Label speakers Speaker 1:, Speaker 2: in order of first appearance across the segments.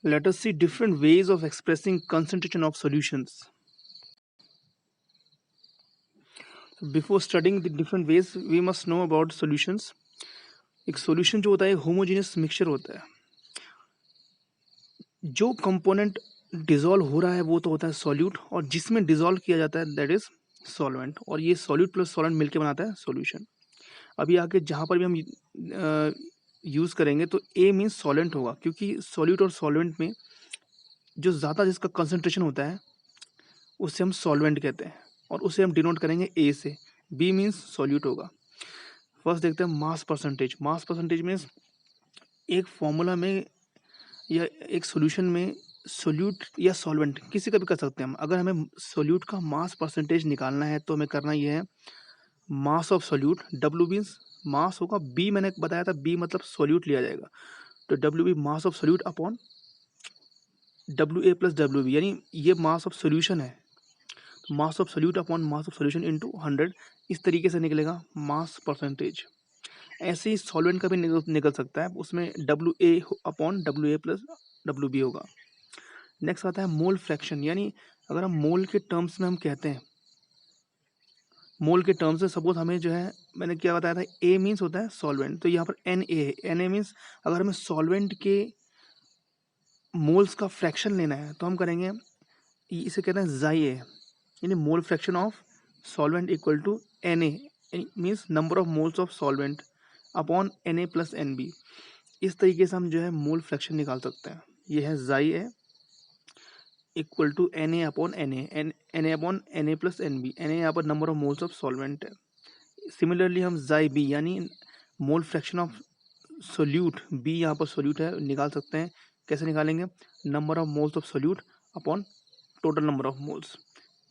Speaker 1: Let us see different ways of expressing concentration of solutions. Before studying the different ways, we must know about solutions. एक solution जो होता है homogeneous mixture होता है. जो component dissolve हो रहा है वो तो होता है सॉल्यूट, और जिसमें डिसॉल्व किया जाता है दैट इज सॉल्वेंट, और ये सॉल्यूट प्लस सॉल्वेंट मिलकर बनाता है सॉल्यूशन. अभी आगे जहाँ पर भी हम यूज़ करेंगे तो ए मीन्स सॉल्वेंट होगा, क्योंकि सॉल्यूट और सॉल्वेंट में जो ज़्यादा जिसका कंसंट्रेशन होता है उससे हम सॉल्वेंट कहते हैं, और उसे हम डिनोट करेंगे ए से. बी मीन्स सॉल्यूट होगा. फर्स्ट देखते हैं mass percentage. Mass percentage means एक फॉर्मूला में या एक सॉल्यूशन में सोल्यूट या सॉल्वेंट किसी का भी कर सकते हैं हम. अगर हमें सोल्यूट का मास परसेंटेज निकालना है तो हमें करना ये है मास of solute. W means mass होगा, बी मैंने बताया था बी मतलब सोल्यूट लिया जाएगा, तो W B mass of solute upon W A plus W B, यानी ये मास ऑफ सोल्यूशन है, तो mass of solute upon mass of solution into 100. इस तरीके से निकलेगा मास परसेंटेज. ऐसे ही सॉल्वेंट का भी निकल सकता है, उसमें W A upon W A plus W B होगा. नेक्स्ट आता है मोल फ्रैक्शन, यानी अगर हम मोल के टर्म्स में हम कहते हैं, मोल के टर्म्स से सपोज हमें जो है मैंने क्या बताया था ए मीन्स होता है सॉल्वेंट, तो यहाँ पर एन ए है. एन ए मीन्स अगर हमें सॉल्वेंट के मोल्स का फ्रैक्शन लेना है तो हम करेंगे, इसे कहते हैं जाई ए, यानी mole fraction of solvent equal to N A means number of moles of solvent upon N A plus N B. इस तरीके से हम जो है मोल फ्रैक्शन निकाल सकते हैं. ये है chi A equal to N A upon N A upon N A plus N B. N A यहाँ पर number of moles of solvent है. सिमिलरली हम जाई बी यानी mole fraction of solute, B यहाँ पर सोल्यूट है, निकाल सकते हैं. कैसे निकालेंगे? Number of moles of solute upon total number of moles.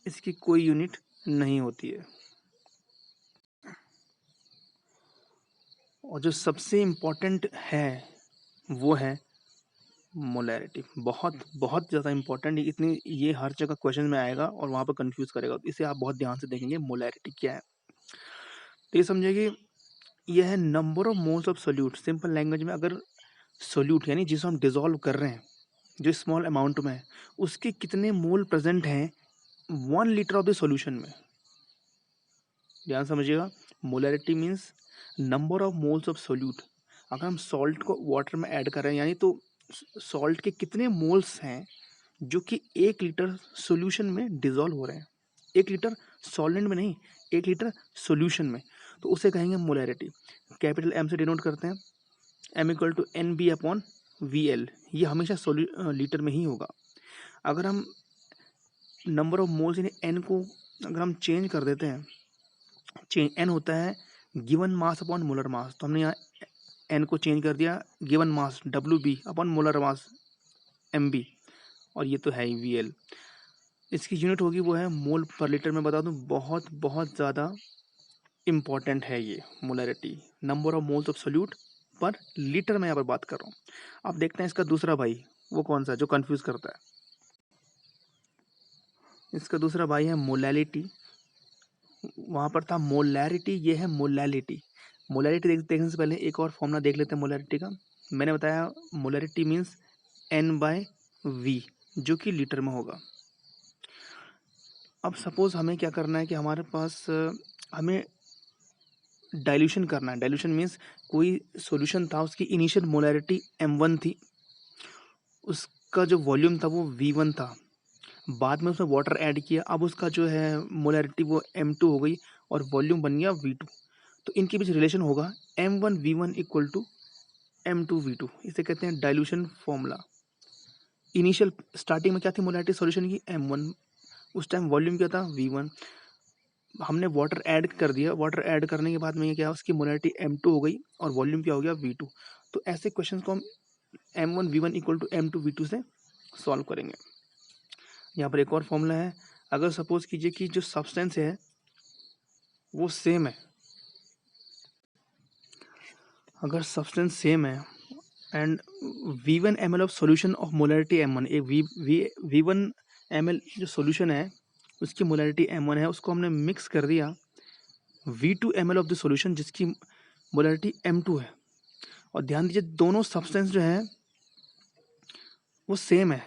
Speaker 1: इसकी कोई यूनिट नहीं होती है. और जो सबसे इम्पोर्टेंट है वो है मोलैरिटी. बहुत बहुत ज़्यादा इंपॉर्टेंट, इतनी ये हर जगह क्वेश्चन में आएगा और वहाँ पर कंफ्यूज करेगा, इसे आप बहुत ध्यान से देखेंगे मोलैरिटी क्या है. तो ये समझिए कि यह है number of moles of solute. Simple language में अगर सोल्यूट यानी जिसे हम डिजोल्व कर रहे हैं जो स्मॉल अमाउंट में है, उसके कितने मोल प्रेजेंट हैं 1 लीटर ऑफ द सॉल्यूशन में. ध्यान समझिएगा, molarity means number of moles of solute. अगर हम सॉल्ट को वाटर में ऐड कर रहे हैं यानी तो सॉल्ट के कितने मोल्स हैं जो कि 1 लीटर सॉल्यूशन में डिजोल्व हो रहे हैं. 1 लीटर सॉल्वेंट में नहीं, 1 लीटर सॉल्यूशन में, तो उसे कहेंगे मोलैरिटी. कैपिटल एम से डिनोट करते हैं, M equal to N B upon V L. ये हमेशा लीटर में ही होगा. अगर हम नंबर ऑफ मोल्स यानी एन को अगर हम चेंज कर देते हैं, एन होता है given mass upon molar mass, तो हमने यहाँ एन को चेंज कर दिया given mass W B upon molar mass M B, और ये तो है ही वी एल. इसकी यूनिट होगी वो है मोल पर लीटर. में बता दूं बहुत बहुत ज़्यादा इम्पॉर्टेंट है ये molarity, number of moles of solute पर लीटर में यहाँ पर बात कर रहा हूँ. अब देखते हैं इसका दूसरा भाई वो कौन सा जो कंफ्यूज करता है. इसका दूसरा भाई है मोलैलिटी. वहाँ पर था मोलैरिटी, ये है मोलैलिटी. मोलैरिटी देखने से पहले एक और फॉर्मूला देख लेते हैं मोलैरिटी का. मैंने बताया molarity means N by V जो कि लीटर में होगा. अब सपोज हमें क्या करना है कि हमारे पास हमें डाइल्यूशन करना है. डाइल्यूशन मीन्स कोई सॉल्यूशन था उसकी इनिशियल मोलैरिटी m1 थी, उसका जो वॉल्यूम था वो v1 था, बाद में उसमें वाटर ऐड किया, अब उसका जो है मोलैरिटी वो m2 हो गई और वॉल्यूम बन गया v2. तो इनके बीच रिलेशन होगा m1 v1 equal to m2 v2. इसे कहते हैं डाइल्यूशन फॉर्मूला. इनिशियल स्टार्टिंग में क्या थी मोलैरिटी सॉल्यूशन की m1, उस टाइम वॉल्यूम क्या था v1, हमने वाटर ऐड कर दिया, वाटर ऐड करने के बाद में ये क्या उसकी मोलैरिटी m2 हो गई और वॉल्यूम क्या हो गया v2. तो ऐसे क्वेश्चंस को हम m1 v1 equal to m2 v2 से सॉल्व करेंगे. यहाँ पर एक और फॉर्मूला है. अगर सपोज कीजिए कि जो सब्सटेंस है वो सेम है, अगर सब्सटेंस सेम है and v1 ml of solution of molarity m1, एक v1 ml जो सॉल्यूशन है उसकी मोलैरिटी m1 है, उसको हमने मिक्स कर दिया v2 ml of the solution जिसकी मोलैरिटी m2 है. और ध्यान दीजिए दोनों सब्सटेंस जो है वो सेम है,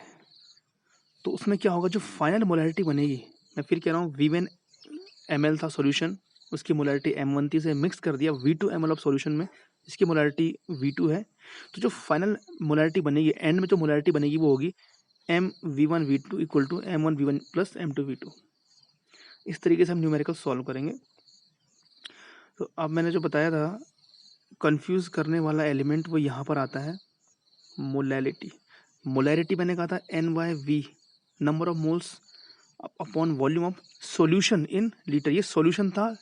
Speaker 1: तो उसमें क्या होगा, जो फाइनल मोलैरिटी बनेगी, मैं फिर कह रहा हूँ V1 ml था सॉल्यूशन, उसकी मोलैरिटी M1 थी, से मिक्स कर दिया V2 ml ऑफ सॉल्यूशन में, इसकी मोलैरिटी V2 है, तो जो फाइनल मोलैरिटी बनेगी, एंड में जो मोलैरिटी बनेगी वो होगी MV1V2 equal to M1V1 plus M2V2। इस तरीके से हम न्यूमेरिकल सॉल्व करेंगे। तो अब मैंने जो बताया था कंफ्यूज करने वाला एलिमेंट, वो यहाँ पर आता है मोलैलिटी। मोलैरिटी मैंने कहा था NY/V, number of moles upon volume of solution in litre, ये सॉल्यूशन था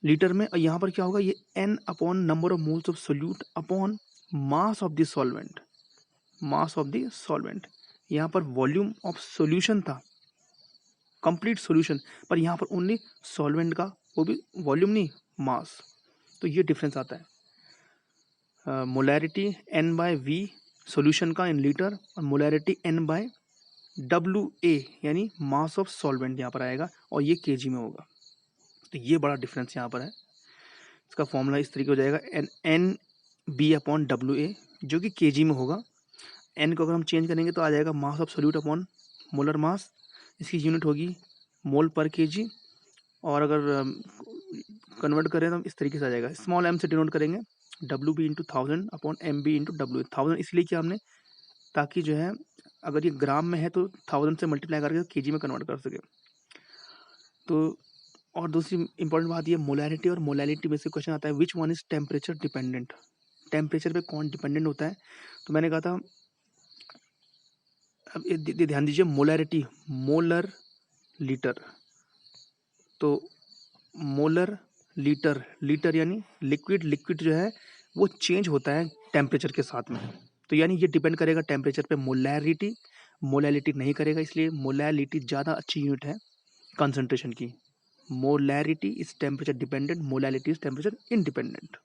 Speaker 1: लीटर में, और यहाँ पर क्या होगा, ये N upon number of moles of solute upon mass of the solvent, mass of the solvent. यहाँ पर वॉल्यूम ऑफ सॉल्यूशन था, कंप्लीट सॉल्यूशन, पर यहाँ पर ओनली सॉल्वेंट का, वो भी वॉल्यूम नहीं, मास। तो ये डिफरेंस आता है। मोलैरिटी N/V सॉल्यूशन का इन लीटर, और मोलैरिटी N/WA यानी मास ऑफ सॉल्वेंट यहाँ पर आएगा, और ये केजी में होगा। तो ये बड़ा डिफरेंस यहाँ पर है। इसका फॉर्मूला इस तरीके हो जाएगा, NB/WA जो कि केजी में होगा। N को अगर हम चेंज करेंगे तो आ जाएगा मास ऑफ सोल्यूट अपॉन मोलर मास, इसकी यूनिट होगी मोल पर केजी, और अगर कन्वर्ट करें तो इस तरीके से आ जाएगा, स्मॉल m से डिनोट करेंगे WB into 1000 upon MB into WA। 1000 इसलिए किया हमने ताकि जो है अगर ये ग्राम में है तो 1000 से मल्टीप्लाई करके केजी में कन्वर्ट कर सके। तो और दूसरी इंपॉर्टेंट बात ये, मोलैरिटी और मोलैलिटी में से क्वेश्चन आता है which one is temperature dependent, temperature पे कौन डिपेंडेंट होता है। तो मैंने कहा था, अब ये ध्यान दीजिए, मोलैरिटी मोलर लीटर, तो मोलर लीटर, लीटर यानी लिक्विड, लिक्विड जो है वो चेंज होता है टेम्परेचर के साथ में, तो यानी ये डिपेंड करेगा टेम्परेचर पे। मोलैरिटी मोलैलिटी नहीं करेगा, इसलिए मोलैलिटी ज़्यादा अच्छी यूनिट है कंसंट्रेशन की। Molarity is temperature dependent, molality is temperature independent.